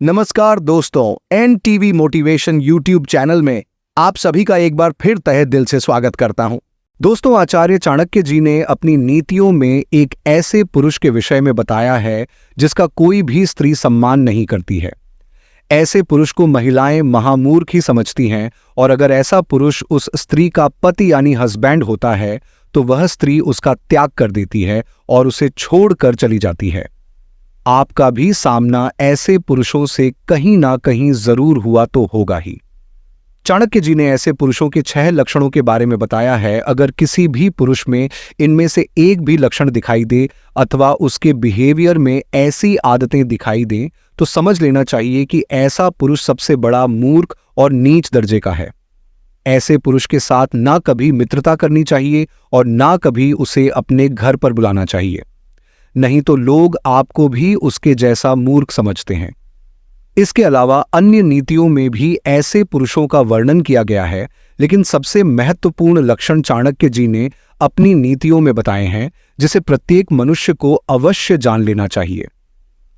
नमस्कार दोस्तों, NTV motivation YouTube channel में आप सभी का एक बार फिर तहे दिल से स्वागत करता हूं। दोस्तों, आचार्य चाणक्य जी ने अपनी नीतियों में एक ऐसे पुरुष के विषय में बताया है जिसका कोई भी स्त्री सम्मान नहीं करती है। ऐसे पुरुष को महिलाएं महामूर्ख ही समझती हैं और अगर ऐसा पुरुष उस स्त्री का पति यानी हस्बैंड होता है तो वह स्त्री उसका त्याग कर देती है और उसे छोड़कर चली जाती है। आपका भी सामना ऐसे पुरुषों से कहीं ना कहीं जरूर हुआ तो होगा ही। चाणक्य जी ने ऐसे पुरुषों के 6 लक्षणों के बारे में बताया है। अगर किसी भी पुरुष में इनमें से एक भी लक्षण दिखाई दे अथवा उसके बिहेवियर में ऐसी आदतें दिखाई दें तो समझ लेना चाहिए कि ऐसा पुरुष सबसे बड़ा मूर्ख और नीच दर्जे का है। ऐसे पुरुष के साथ ना कभी मित्रता करनी चाहिए और ना कभी उसे अपने घर पर बुलाना चाहिए, नहीं तो लोग आपको भी उसके जैसा मूर्ख समझते हैं। इसके अलावा अन्य नीतियों में भी ऐसे पुरुषों का वर्णन किया गया है, लेकिन सबसे महत्वपूर्ण लक्षण चाणक्य जी ने अपनी नीतियों में बताए हैं जिसे प्रत्येक मनुष्य को अवश्य जान लेना चाहिए।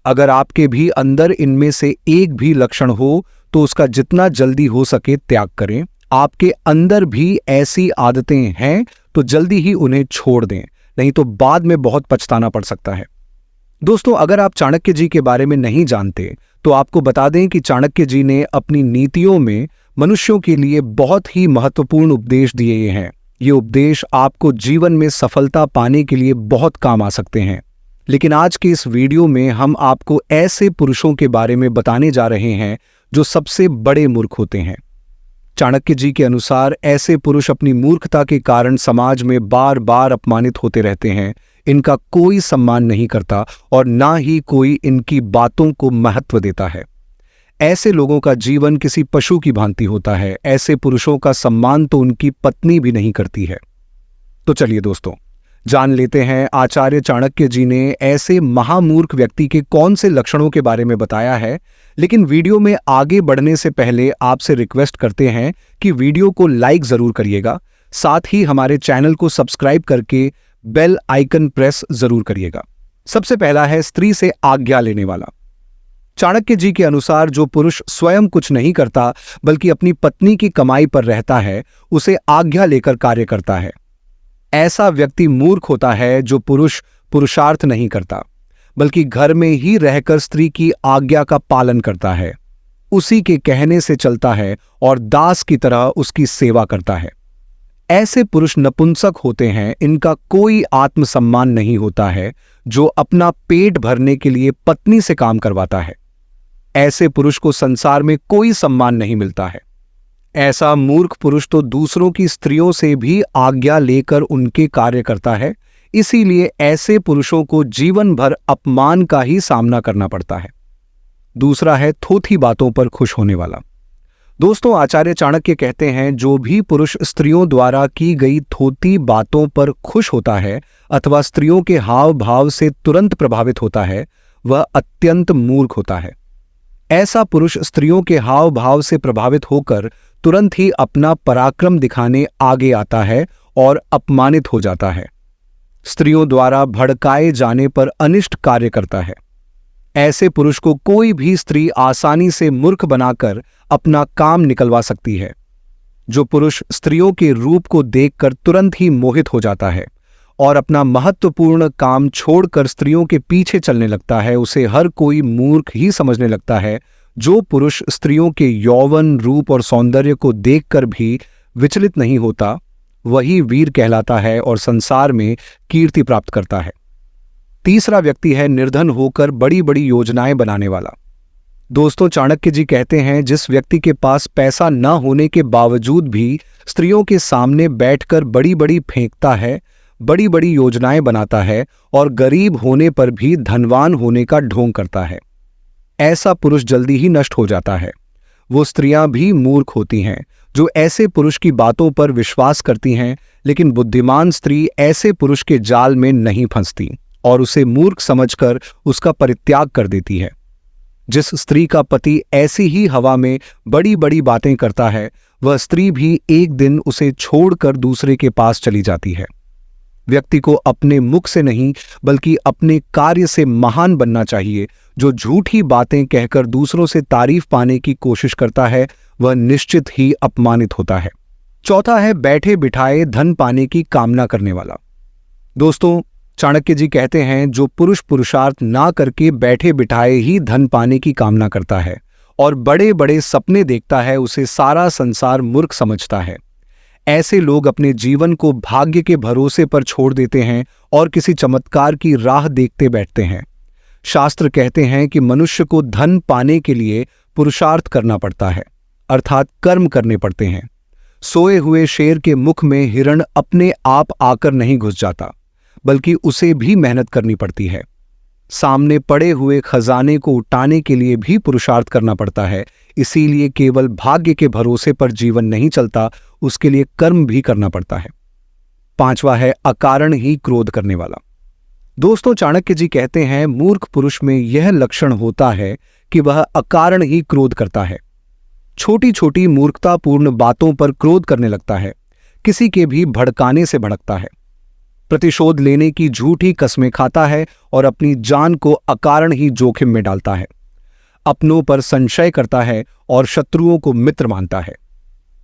अगर आपके भी अंदर इनमें से एक भी लक्षण हो तो उसका जितना जल्दी हो सके त्याग करें। आपके अंदर भी ऐसी आदतें हैं तो जल्दी ही उन्हें छोड़ दें, नहीं तो बाद में बहुत पछताना पड़ सकता है। दोस्तों, अगर आप चाणक्य जी के बारे में नहीं जानते तो आपको बता दें कि चाणक्य जी ने अपनी नीतियों में मनुष्यों के लिए बहुत ही महत्वपूर्ण उपदेश दिए हैं। ये उपदेश आपको जीवन में सफलता पाने के लिए बहुत काम आ सकते हैं। लेकिन आज के इस वीडियो में हम आपको ऐसे पुरुषों के बारे में बताने जा रहे हैं जो सबसे बड़े मूर्ख होते हैं। चाणक्य जी के अनुसार ऐसे पुरुष अपनी मूर्खता के कारण समाज में बार बार अपमानित होते रहते हैं। इनका कोई सम्मान नहीं करता और ना ही कोई इनकी बातों को महत्व देता है। ऐसे लोगों का जीवन किसी पशु की भांति होता है। ऐसे पुरुषों का सम्मान तो उनकी पत्नी भी नहीं करती है। तो चलिए दोस्तों, जान लेते हैं आचार्य चाणक्य जी ने ऐसे महामूर्ख व्यक्ति के कौन से लक्षणों के बारे में बताया है। लेकिन वीडियो में आगे बढ़ने से पहले आपसे रिक्वेस्ट करते हैं कि वीडियो को लाइक जरूर करिएगा, साथ ही हमारे चैनल को सब्सक्राइब करके बेल आइकन प्रेस जरूर करिएगा। सबसे पहला है स्त्री से आज्ञा लेने वाला। चाणक्य जी के अनुसार जो पुरुष स्वयं कुछ नहीं करता बल्कि अपनी पत्नी की कमाई पर रहता है उसे आज्ञा लेकर कार्य करता है। ऐसा व्यक्ति मूर्ख होता है जो पुरुष पुरुषार्थ नहीं करता बल्कि घर में ही रहकर स्त्री की आज्ञा का पालन करता है, उसी के कहने से चलता है और दास की तरह उसकी सेवा करता है। ऐसे पुरुष नपुंसक होते हैं। इनका कोई आत्मसम्मान नहीं होता है जो अपना पेट भरने के लिए पत्नी से काम करवाता है। ऐसे पुरुष को संसार में कोई सम्मान नहीं मिलता है। ऐसा मूर्ख पुरुष तो दूसरों की स्त्रियों से भी आज्ञा लेकर उनके कार्य करता है। इसीलिए ऐसे पुरुषों को जीवन भर अपमान का ही सामना करना पड़ता है। दूसरा है थोथी बातों पर खुश होने वाला। दोस्तों, आचार्य चाणक्य कहते हैं जो भी पुरुष स्त्रियों द्वारा की गई थोथी बातों पर खुश होता है अथवा स्त्रियों के हाव भाव से तुरंत प्रभावित होता है वह अत्यंत मूर्ख होता है। ऐसा पुरुष स्त्रियों के हाव भाव से प्रभावित होकर तुरंत ही अपना पराक्रम दिखाने आगे आता है और अपमानित हो जाता है। स्त्रियों द्वारा भड़काए जाने पर अनिष्ट कार्य करता है। ऐसे पुरुष को कोई भी स्त्री आसानी से मूर्ख बनाकर अपना काम निकलवा सकती है। जो पुरुष स्त्रियों के रूप को देखकर तुरंत ही मोहित हो जाता है और अपना महत्वपूर्ण काम छोड़कर स्त्रियों के पीछे चलने लगता है उसे हर कोई मूर्ख ही समझने लगता है। जो पुरुष स्त्रियों के यौवन, रूप और सौंदर्य को देखकर भी विचलित नहीं होता वही वीर कहलाता है और संसार में कीर्ति प्राप्त करता है। तीसरा व्यक्ति है निर्धन होकर बड़ी बड़ी योजनाएं बनाने वाला। दोस्तों, चाणक्य जी कहते हैं जिस व्यक्ति के पास पैसा न होने के बावजूद भी स्त्रियों के सामने बैठकर बड़ी बड़ी फेंकता है, बड़ी बड़ी योजनाएं बनाता है और गरीब होने पर भी धनवान होने का ढोंग करता है, ऐसा पुरुष जल्दी ही नष्ट हो जाता है। वो स्त्रियां भी मूर्ख होती हैं जो ऐसे पुरुष की बातों पर विश्वास करती हैं, लेकिन बुद्धिमान स्त्री ऐसे पुरुष के जाल में नहीं फंसती और उसे मूर्ख समझकर उसका परित्याग कर देती है। जिस स्त्री का पति ऐसी ही हवा में बड़ी बड़ी बातें करता है वह स्त्री भी एक दिन उसे छोड़कर दूसरे के पास चली जाती है। व्यक्ति को अपने मुख से नहीं बल्कि अपने कार्य से महान बनना चाहिए। जो झूठी बातें कहकर दूसरों से तारीफ पाने की कोशिश करता है वह निश्चित ही अपमानित होता है। चौथा है बैठे बिठाए धन पाने की कामना करने वाला। दोस्तों, चाणक्य जी कहते हैं जो पुरुष पुरुषार्थ ना करके बैठे बिठाए ही धन पाने की कामना करता है और बड़े बड़े सपने देखता है उसे सारा संसार मूर्ख समझता है। ऐसे लोग अपने जीवन को भाग्य के भरोसे पर छोड़ देते हैं और किसी चमत्कार की राह देखते बैठते हैं। शास्त्र कहते हैं कि मनुष्य को धन पाने के लिए पुरुषार्थ करना पड़ता है, अर्थात कर्म करने पड़ते हैं। सोए हुए शेर के मुख में हिरण अपने आप आकर नहीं घुस जाता, बल्कि उसे भी मेहनत करनी पड़ती है। सामने पड़े हुए खजाने को उठाने के लिए भी पुरुषार्थ करना पड़ता है। इसीलिए केवल भाग्य के भरोसे पर जीवन नहीं चलता, उसके लिए कर्म भी करना पड़ता है। पांचवा है अकारण ही क्रोध करने वाला। दोस्तों, चाणक्य जी कहते हैं मूर्ख पुरुष में यह लक्षण होता है कि वह अकारण ही क्रोध करता है। छोटी छोटी मूर्खतापूर्ण बातों पर क्रोध करने लगता है, किसी के भी भड़काने से भड़कता है, प्रतिशोध लेने की झूठी कस्में खाता है और अपनी जान को अकारण ही जोखिम में डालता है। अपनों पर संशय करता है और शत्रुओं को मित्र मानता है।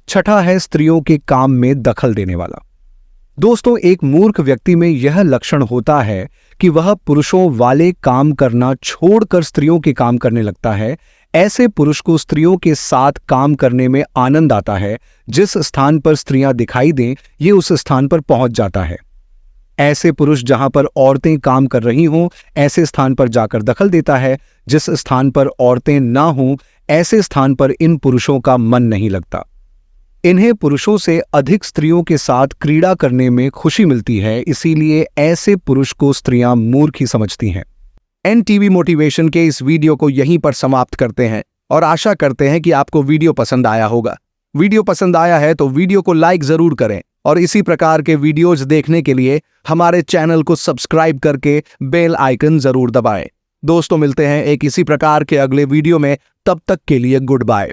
छठा है स्त्रियों के काम में दखल देने वाला। दोस्तों, एक मूर्ख व्यक्ति में यह लक्षण होता है कि वह पुरुषों वाले काम करना छोड़कर स्त्रियों के काम करने लगता है। ऐसे पुरुष को स्त्रियों के साथ काम करने में आनंद आता है। जिस स्थान पर स्त्रियां दिखाई दें, ये उस स्थान पर पहुंच जाता है। ऐसे पुरुष जहां पर औरतें काम कर रही हों, ऐसे स्थान पर जाकर दखल देता है। जिस स्थान पर औरतें ना हों, ऐसे स्थान पर इन पुरुषों का मन नहीं लगता। इन्हें पुरुषों से अधिक स्त्रियों के साथ क्रीड़ा करने में खुशी मिलती है, इसीलिए ऐसे पुरुष को स्त्रियां मूर्ख ही समझती हैं। एनटीवी मोटिवेशन के इस वीडियो को यहीं पर समाप्त करते हैं और आशा करते हैं कि आपको वीडियो पसंद आया होगा। वीडियो पसंद आया है तो वीडियो को लाइक जरूर करें और इसी प्रकार के वीडियोज देखने के लिए हमारे चैनल को सब्सक्राइब करके बेल आइकन जरूर दबाएं। दोस्तों, मिलते हैं एक इसी प्रकार के अगले वीडियो में। तब तक के लिए गुड बाय।